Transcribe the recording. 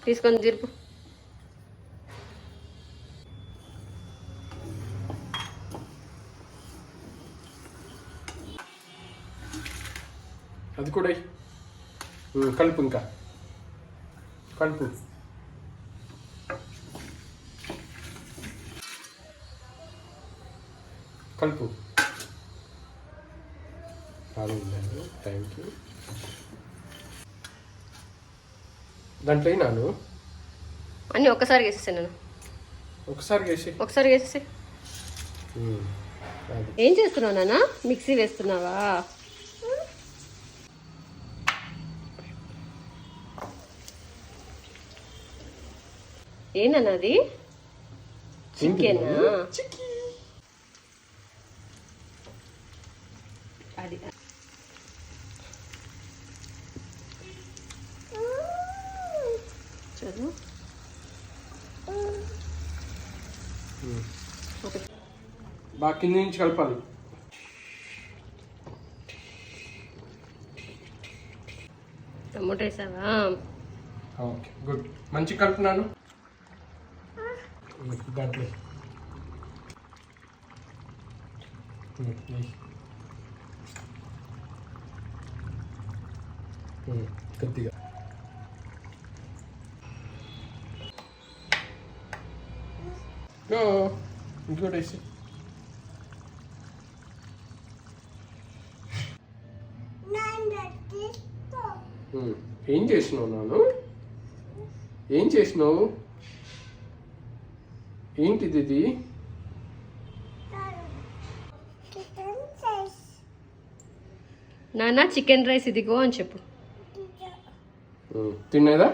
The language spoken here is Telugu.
తీసుకొని తిరుపు. అది కూడా కలుపు, ఇంకా కలుపు. కలుపు. Thank you. దాంట్లో నాను అన్నీ ఒక్కసారి వేసేసాను నేను. ఒకసారి వేసేసి. ఏం చేస్తున్నావు నాన్న? మిక్సీ వేస్తున్నావా? ఏనన్నా అది? చికెనా? అది చదువు. బాగా కింద నుంచి కలపాలి. టమోటా వేసావా? Okay, good. మంచి కలుపున్నాను. దాంట్లో కొద్దిగా ఇంకోటి వేసి. ఏం చేసినావు నాను? ఏం చేసినావు? ఏంటిది ఇది? నాన్న చికెన్ రైస్ ఇదిగో అని చెప్పు. తినేదా?